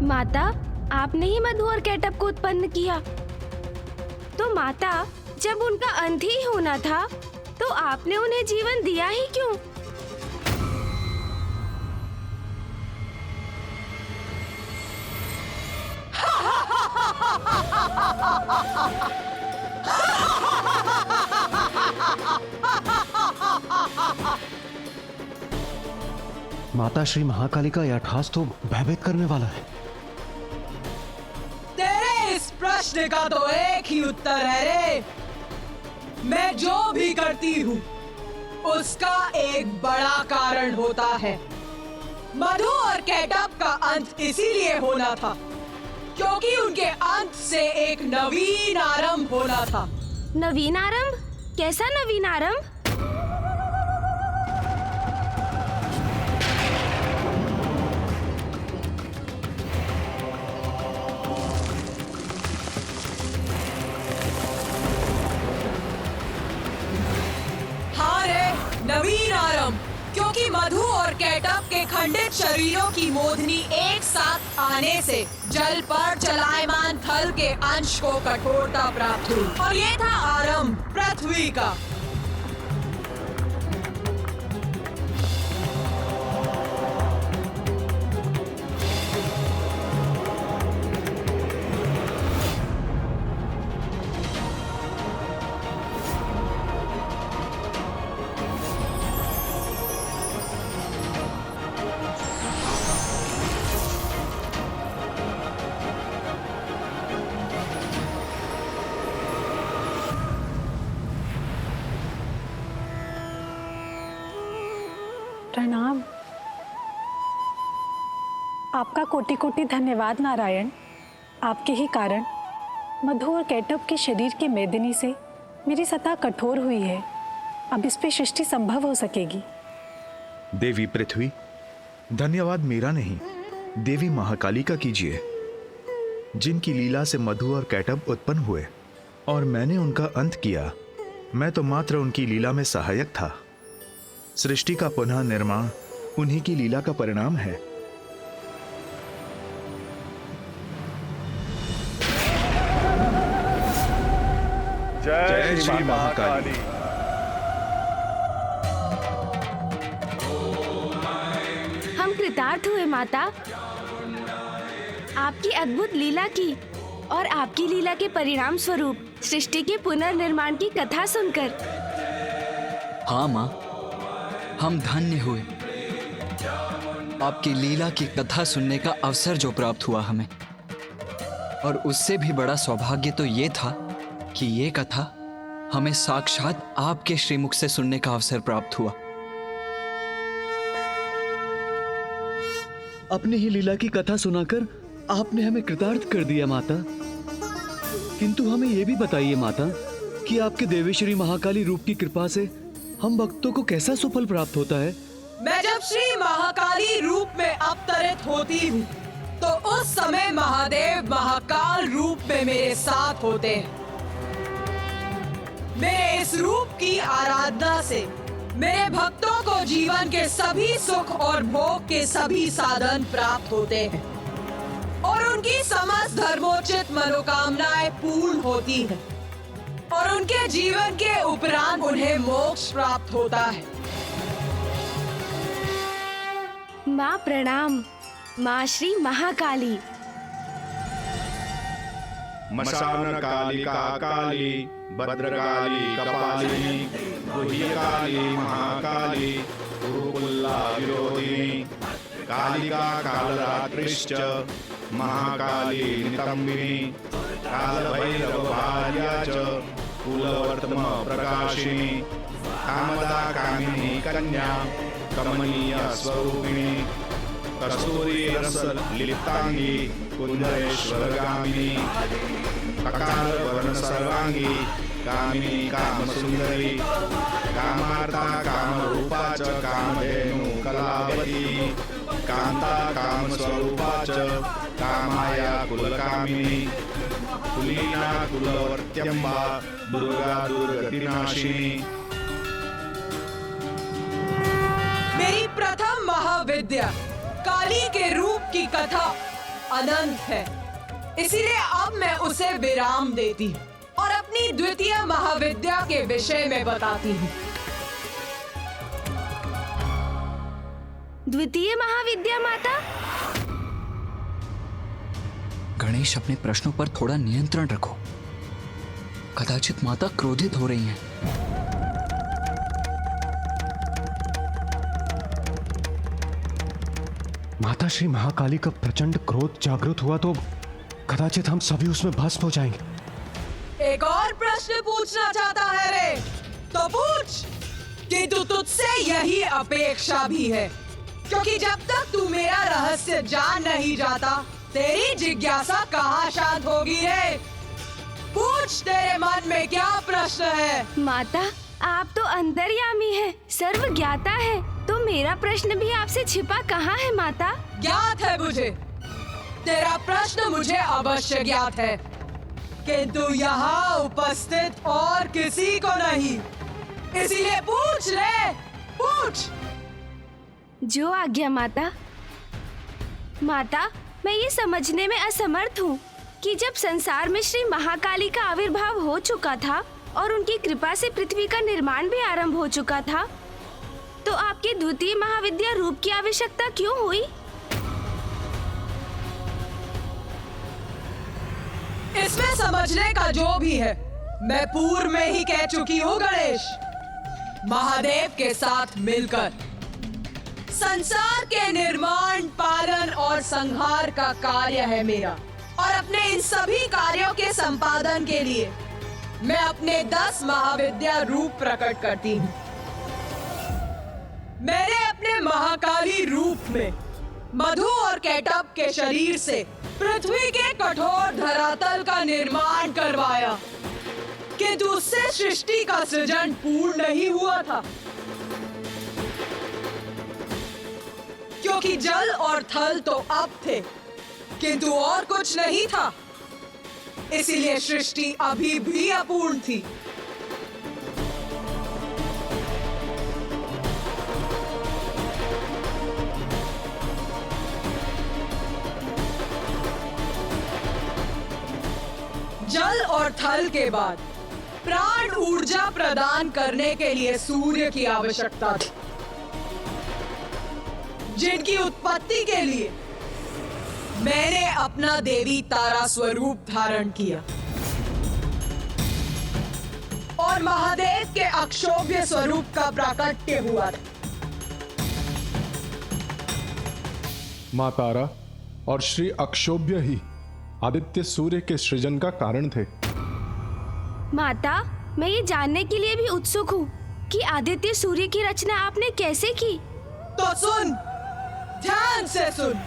माता, आपने ही मधु और केटअप को उत्पन्न किया। तो माता, जब उनका अंत ही होना था तो आपने उन्हें जीवन दिया ही क्यों? माता श्री महाकाली का यह अट्टहास तो भयभीत करने वाला है। तेरे इस प्रश्न का तो एक ही उत्तर है रे। मैं जो भी करती हूँ उसका एक बड़ा कारण होता है। मधु और केटअप का अंत इसीलिए होना था क्योंकि उनके अंत से एक नवीन आरंभ होना था। नवीन आरंभ? कैसा नवीन आरंभ? नवीन आरंभ, क्योंकि मधु और केटअप के खंडित शरीरों की मोधनी एक साथ आने से जल पर चलायमान थल के अंश को कठोरता प्राप्त हुई और ये था आरंभ पृथ्वी का। प्रणाम। आपका कोटि कोटि धन्यवाद नारायण। आपके ही कारण मधु और केटअप के शरीर की मेदिनी से मेरी सतह कठोर हुई है। अब इस पे सृष्टि संभव हो सकेगी। देवी पृथ्वी, धन्यवाद मेरा नहीं, देवी महाकाली का कीजिए, जिनकी लीला से मधु और केटअप उत्पन्न हुए और मैंने उनका अंत किया। मैं तो मात्र उनकी लीला में सहायक था। सृष्टि का पुनः निर्माण उन्हीं की लीला का परिणाम है। जय श्री महाकाली। हम कृतार्थ हुए माता, आपकी अद्भुत लीला की और आपकी लीला के परिणाम स्वरूप सृष्टि के पुनर्निर्माण की कथा सुनकर। हाँ माँ, हम धन्य हुए। आपकी लीला की कथा सुनने का अवसर जो प्राप्त हुआ हमें, और उससे भी बड़ा सौभाग्य तो ये था कि ये कथा हमें साक्षात आपके श्रीमुख से सुनने का अवसर प्राप्त हुआ। अपनी ही लीला की कथा सुनाकर आपने हमें कृतार्थ कर दिया माता। किंतु हमें यह भी बताइए माता कि आपके देवी श्री महाकाली रूप की कृपा से हम भक्तों को कैसा सुफल प्राप्त होता है? मैं जब श्री महाकाली रूप में अवतरित होती हूँ तो उस समय महादेव महाकाल रूप में मेरे साथ होते हैं। मेरे इस रूप की आराधना से मेरे भक्तों को जीवन के सभी सुख और भोग के सभी साधन प्राप्त होते हैं और उनकी समस्त धर्मोचित मनोकामनाएं पूर्ण होती हैं और उनके जीवन के उपरांत उन्हें मोक्ष प्राप्त होता है। माँ प्रणाम, माँ श्री महाकाली। मशान कालिका काली, भद्रकाली कपालिनी, गुह्यकाली महाकाली, गुरुकुल्ला विरोधिनी, कालिका कालरात्रिश्च, महाकाली नितंबिनी, कालभैरवभार्या च, कुलवर्तम प्रकाशिनी, कामदा कामिनी कन्या, कमनीय स्वरूपिणी, कस्तूरी रस लिप्तांगी, कुंदरेश्वरगामिनी, ककार वर्ण सर्वांगी, कामिनी कामसुंदरी, कामार्ता कामरूपा च, कामधेनु कलावती, कांता कामस्वरूपा च, कामाया कुलकामिनी, कुलीना कुलवर्त्यंबा, दुर्गा दुर्गतिनाशिनी। मेरी प्रथम महाविद्या काली के रूप की कथा अनंत है, इसीलिए अब मैं उसे विराम देती हूँ और अपनी द्वितीय महाविद्या के विषय में बताती हूँ। द्वितीय महाविद्या माता? गणेश, अपने प्रश्नों पर थोड़ा नियंत्रण रखो। कदाचित माता क्रोधित हो रही हैं। माता श्री महाकाली का प्रचंड क्रोध जागृत हुआ तो कदाचित हम सभी उसमें भस्म हो जाएंगे। एक और प्रश्न पूछना चाहता है रे? तो पूछ, किंतु तुझसे यही अपेक्षा भी है, क्योंकि जब तक तू मेरा रहस्य जान नहीं जाता, तेरी जिज्ञासा कहाँ शांत होगी रे? पूछ, तेरे मन में क्या प्रश्न है? माता, आप तो अंतर्यामी हैं, सर्वज्ञाता है, तो मेरा प्रश्न भी आपसे छिपा कहाँ है माता? ज्ञात है मुझे, तेरा प्रश्न मुझे अवश्य ज्ञात है, किंतु यहाँ उपस्थित और किसी को नहीं, इसीलिए पूछ ले, पूछ। जो आज्ञा माता। माता, मैं ये समझने में असमर्थ हूँ कि जब संसार में श्री महाकाली का आविर्भाव हो चुका था और उनकी कृपा से पृथ्वी का निर्माण भी आरंभ हो चुका था, तो आपकी द्वितीय महाविद्या रूप की आवश्यकता क्यों हुई? इसमें समझने का जो भी है, मैं पूर्व में ही कह चुकी हूँ गणेश। महादेव के साथ मिलकर संसार के निर्माण, पालन और संहार का कार्य है मेरा, और अपने इन सभी कार्यों के संपादन के लिए मैं अपने 10 महाविद्या रूप प्रकट करती हूँ। मैंने अपने महाकाली रूप में मधु और केटप के शरीर से पृथ्वी के कठोर धरातल का निर्माण करवाया, किंतु उससे सृष्टि का सृजन पूर्ण नहीं हुआ था, क्योंकि जल और थल तो अब थे, किंतु और कुछ नहीं था, इसीलिए सृष्टि अभी भी अपूर्ण थी। जल और थल के बाद प्राण ऊर्जा प्रदान करने के लिए सूर्य की आवश्यकता थी, जिनकी उत्पत्ति के लिए मैंने अपना देवी तारा स्वरूप धारण किया और महादेव के अक्षोभ्य स्वरूप का प्राकट्य हुआ था। माँ तारा और श्री अक्षोभ्य ही आदित्य सूर्य के सृजन का कारण थे। माता, मैं ये जानने के लिए भी उत्सुक हूँ कि आदित्य सूर्य की रचना आपने कैसे की? तो सुन, ध्यान से सुन।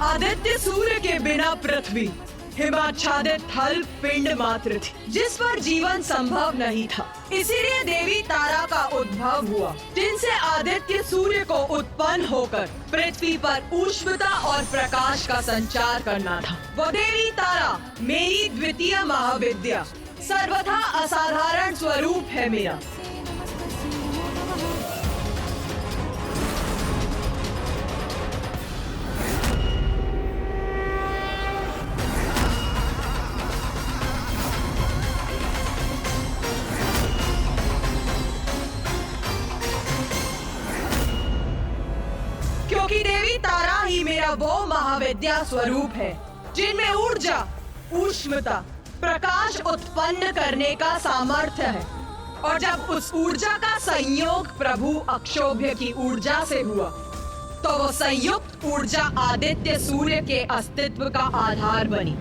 आदित्य सूर्य के बिना पृथ्वी हिमाच्छादित थल पिंड मात्र थी, जिस पर जीवन संभव नहीं था। इसीलिए देवी तारा का उद्भव हुआ, जिनसे आदित्य सूर्य को उत्पन्न होकर पृथ्वी पर ऊष्मता और प्रकाश का संचार करना था। वो देवी तारा मेरी द्वितीय महाविद्या, सर्वथा असाधारण स्वरूप है मेरा। क्योंकि देवी तारा ही मेरा वो महाविद्या स्वरूप है जिनमें ऊर्जा, ऊष्मता, प्रकाश उत्पन्न करने का सामर्थ्य है। और जब उस ऊर्जा का संयोग प्रभु अक्षोभ्य की ऊर्जा से हुआ, तो वो संयुक्त ऊर्जा आदित्य सूर्य के अस्तित्व का आधार बनी।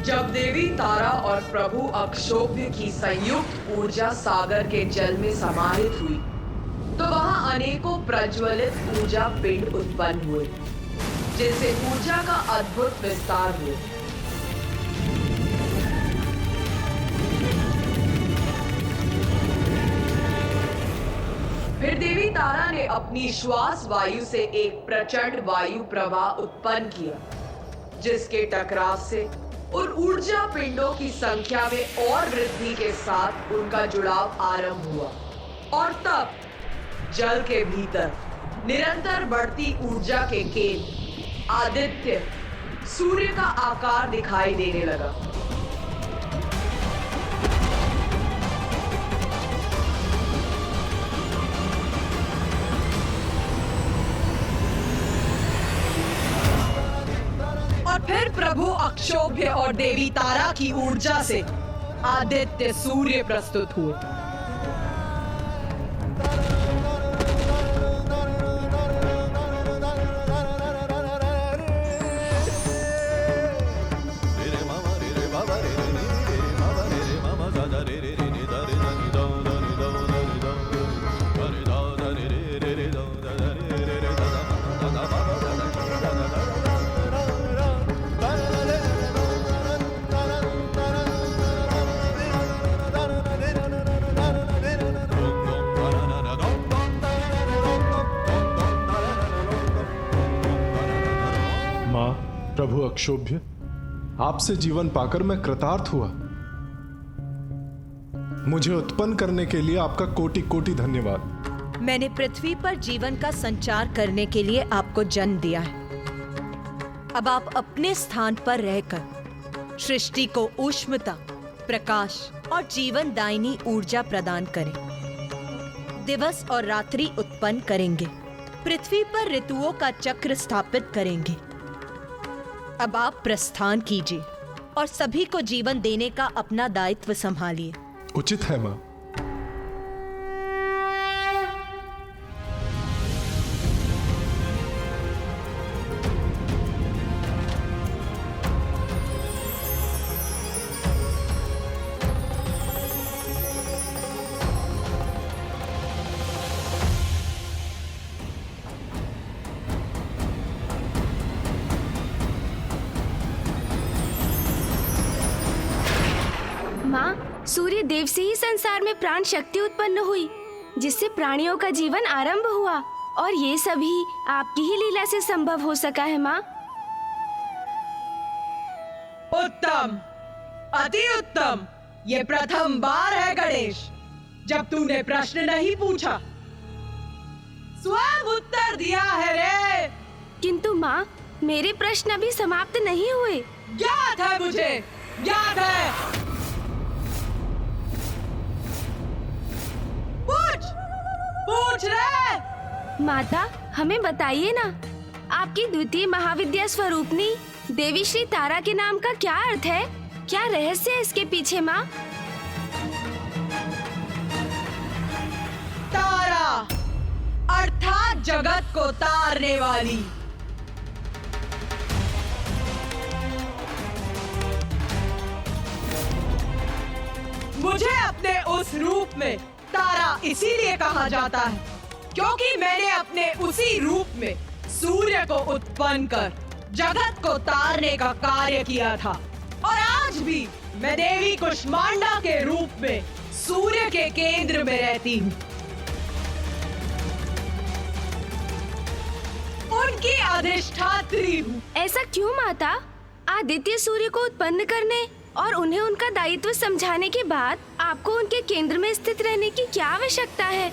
जब देवी तारा और प्रभु अक्षोभ्य की संयुक्त ऊर्जा सागर के जल में समाहित हुई, तो वहां अनेकों प्रज्वलित ऊर्जा पिंड उत्पन्न हुए, जिनसे ऊर्जा का अद्भुत विस्तार हुआ। फिर देवी तारा ने अपनी श्वास वायु से एक प्रचंड वायु प्रवाह उत्पन्न किया, जिसके टकराव से उन ऊर्जा पिंडों की संख्या में और वृद्धि के साथ उनका जुड़ाव आरंभ हुआ। और तब जल के भीतर निरंतर बढ़ती ऊर्जा के केंद्र आदित्य सूर्य का आकार दिखाई देने लगा। फिर प्रभु अक्षोभ्य और देवी तारा की ऊर्जा से आदित्य सूर्य प्रस्तुत हुए। प्रभु अक्षोभ्य, आपसे जीवन पाकर मैं कृतार्थ हुआ। मुझे उत्पन्न करने के लिए आपका कोटि कोटि धन्यवाद। मैंने पृथ्वी पर जीवन का संचार करने के लिए आपको जन्म दिया है। अब आप अपने स्थान पर रहकर सृष्टि को ऊष्मता, प्रकाश और जीवन दायिनी ऊर्जा प्रदान करें। दिवस और रात्रि उत्पन्न करेंगे, पृथ्वी पर ऋतुओं का चक्र स्थापित करेंगे। अब आप प्रस्थान कीजिए और सभी को जीवन देने का अपना दायित्व संभालिए। उचित है मां। माँ, सूर्य देव से ही संसार में प्राण शक्ति उत्पन्न हुई, जिससे प्राणियों का जीवन आरंभ हुआ, और ये सभी आपकी ही लीला से संभव हो सका है माँ। उत्तम, अति उत्तम। ये प्रथम बार है गणेश जब तूने प्रश्न नहीं पूछा, स्वयं उत्तर दिया है रे। किंतु माँ, मेरे प्रश्न अभी समाप्त नहीं हुए। ज्ञात है मुझे, ज्ञात है। पूछ रे। माता, हमें बताइए ना, आपकी द्वितीय महाविद्या स्वरूपनी देवी श्री तारा के नाम का क्या अर्थ है? क्या रहस्य है इसके पीछे माँ? तारा अर्थात जगत को तारने वाली। मुझे अपने उस रूप में तारा इसीलिए कहा जाता है क्योंकि मैंने अपने उसी रूप में सूर्य को उत्पन्न कर जगत को तारने का कार्य किया था, और आज भी मैं देवी कुष्मांडा के रूप में सूर्य के केंद्र में रहती हूँ। उनकी अधिष्ठात्री हूँ। ऐसा क्यों माता? आदित्य सूर्य को उत्पन्न करने और उन्हें उनका दायित्व समझाने के बाद आपको उनके केंद्र में स्थित रहने की क्या आवश्यकता है?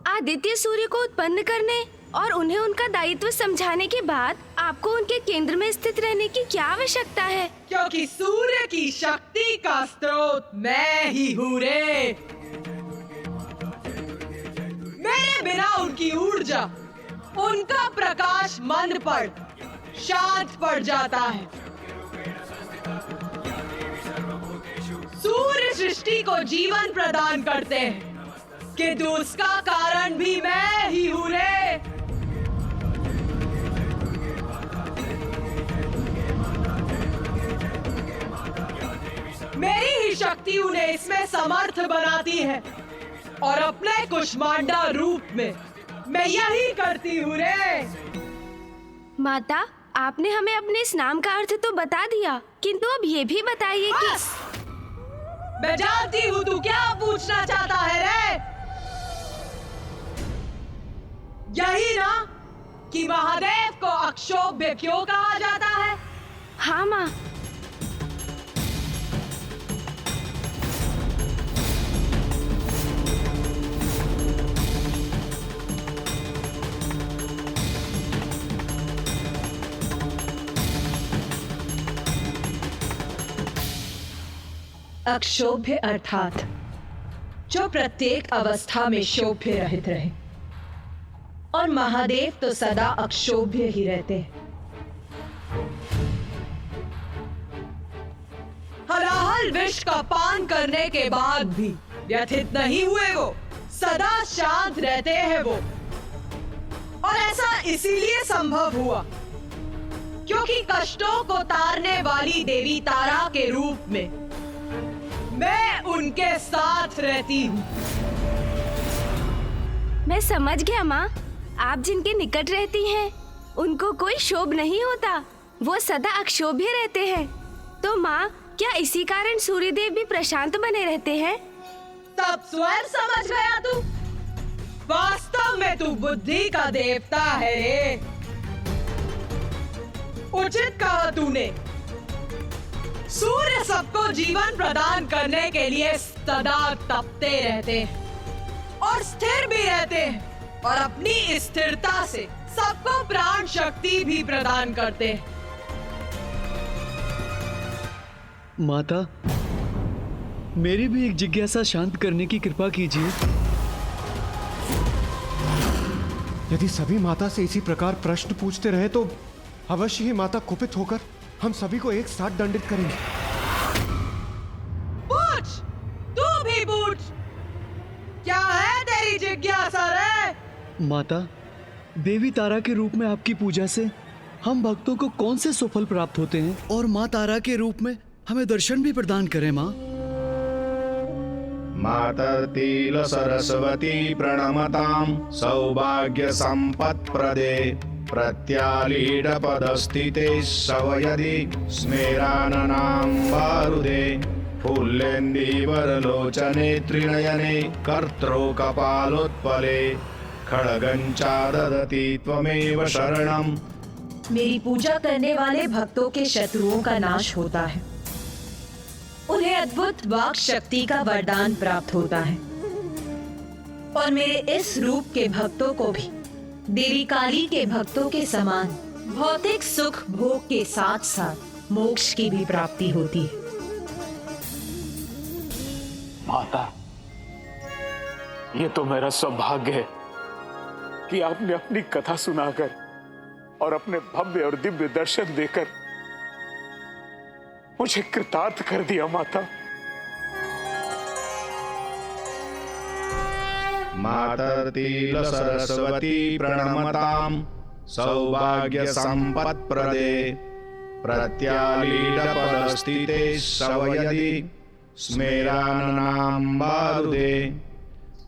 आदित्य सूर्य को उत्पन्न करने और उन्हें उनका दायित्व समझाने के बाद आपको उनके केंद्र में स्थित रहने की क्या आवश्यकता है? क्योंकि सूर्य की शक्ति का स्रोत मैं ही हूँ रे। मेरे बिना उनकी ऊर्जा, उनका प्रकाश मंद पड़, शांत पड़ जाता है। सूर्य सृष्टि को जीवन प्रदान करते हैं, किंतु उसका कारण भी मैं ही हूँ रे। मेरी ही शक्ति उन्हें इसमें समर्थ बनाती है और अपने कुष्मांडा रूप में मैं यही करती हूँ रे। माता, आपने हमें अपने इस नाम का अर्थ तो बता दिया, किंतु अब ये भी बताइए कि बस! मैं जानती हूँ तू क्या पूछना चाहता है रे। यही ना कि महादेव को अक्षोभ्य क्यों कहा जाता है? हाँ माँ। अक्षोभ्य अर्थात जो प्रत्येक अवस्था में शोभ्य रहित रहे, और महादेव तो सदा अक्षोभ्य ही रहते हैं। हलाहल विष का पान करने के बाद भी व्यथित नहीं हुए वो, सदा शांत रहते हैं वो। और ऐसा इसीलिए संभव हुआ क्योंकि कष्टों को तारने वाली देवी तारा के रूप में मैं उनके साथ रहती हूँ। मैं समझ गया माँ। आप जिनके निकट रहती हैं, उनको कोई क्षोभ नहीं होता, वो सदा अक्षोभ्य रहते हैं। तो माँ, क्या इसी कारण सूर्यदेव भी प्रशांत बने रहते हैं? तब स्वयं समझ गया तू। वास्तव में तू बुद्धि का देवता है रे। उचित कहा तूने। सूर्य सबको जीवन प्रदान करने के लिए सदा तपते रहते हैं और स्थिर भी रहते हैं, और अपनी स्थिरता से सबको प्राण शक्ति भी प्रदान करते हैं। माता, मेरी भी एक जिज्ञासा शांत करने की कृपा कीजिए। यदि सभी माता से इसी प्रकार प्रश्न पूछते रहे तो अवश्य ही माता कुपित होकर हम सभी को एक साथ दंडित करेंगे। पूछ, तू भी पूछ। क्या है तेरी जिज्ञासा रे? माता, देवी तारा के रूप में आपकी पूजा से हम भक्तों को कौन से सुफल प्राप्त होते हैं, और माँ तारा के रूप में हमें दर्शन भी प्रदान करें माँ। मातर्तिल सरस्वती प्रणमतां सौभाग्य संपत् प्रदे प्रत्यालीड पदस्थिते सवयदि स्मेराननां वारुदे फुल्लेन्दीवरलोचने त्रिनयने कर्त्रो कपालोत्पले खड्गञ्चा ददति त्वमेव शरणम्। मेरी पूजा करने वाले भक्तों के शत्रुओं का नाश होता है, उन्हें अद्भुत वाक शक्ति का वरदान प्राप्त होता है, और मेरे इस रूप के भक्तों को भी देवी काली के भक्तों के समान भौतिक सुख भोग के साथ साथ मोक्ष की भी प्राप्ति होती है। माता, ये तो मेरा सौभाग्य है कि आपने अपनी कथा सुनाकर और अपने भव्य और दिव्य दर्शन देकर मुझे कृतार्थ कर दिया माता। मातर्तिल सरस्वती प्रणमतां सौभाग्य संपत् प्रदे प्रत्यालीड पदस्थिते सवयदि स्मेराननां वारुदे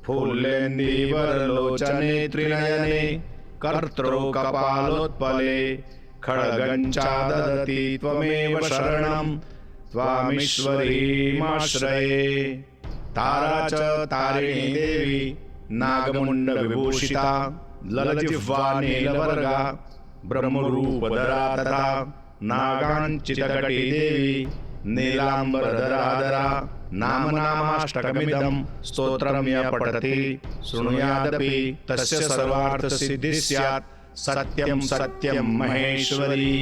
फुल्लेन्दीवरलोचने त्रिनयने कर्त्रो कपालोत्पले खड्गञ्चाददति त्वमेव शरणं त्वामीश्वरीमाश्रये तारा च तारिणी देवी नागमुण्डविभूषिता ललजिह्वा नीलवर्गा ब्रह्मरूपधरा तथा नागाञ्चितकटी देवी नीलाम्बरधराधरा नाम नामाष्टकमिदं स्तोत्रं यः पठति शृणुयादपि तस्य सर्वार्थसिद्धिः स्यात् सत्यं सत्यं महेश्वरी।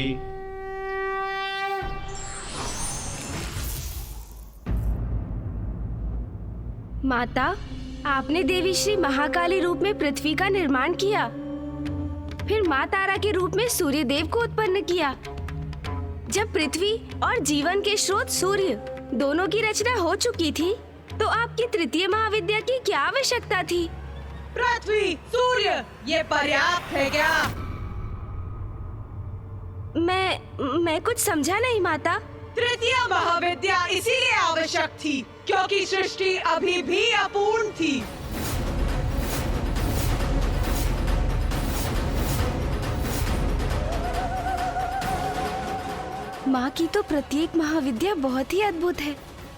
माता, आपने देवी श्री महाकाली रूप में पृथ्वी का निर्माण किया, फिर माँ तारा के रूप में सूर्य देव को उत्पन्न किया। जब पृथ्वी और जीवन के स्रोत सूर्य दोनों की रचना हो चुकी थी, तो आपकी तृतीय महाविद्या की क्या आवश्यकता थी? पृथ्वी, सूर्य, ये पर्याप्त है क्या? मैं कुछ समझा नहीं माता। तृतीय महाविद्या इसीलिए आवश्यक थी क्योंकि सृष्टि अभी भी अपूर्ण थी। माँ की तो प्रत्येक महाविद्या बहुत ही अद्भुत है।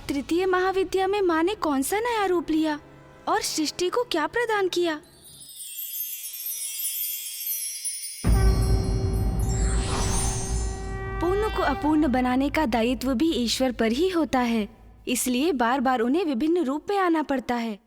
तृतीय महाविद्या में माँ ने कौन सा नया रूप लिया और सृष्टि को क्या प्रदान किया? पूर्ण को अपूर्ण बनाने का दायित्व भी ईश्वर पर ही होता है, इसलिए बार बार उन्हें विभिन्न रूप में आना पड़ता है।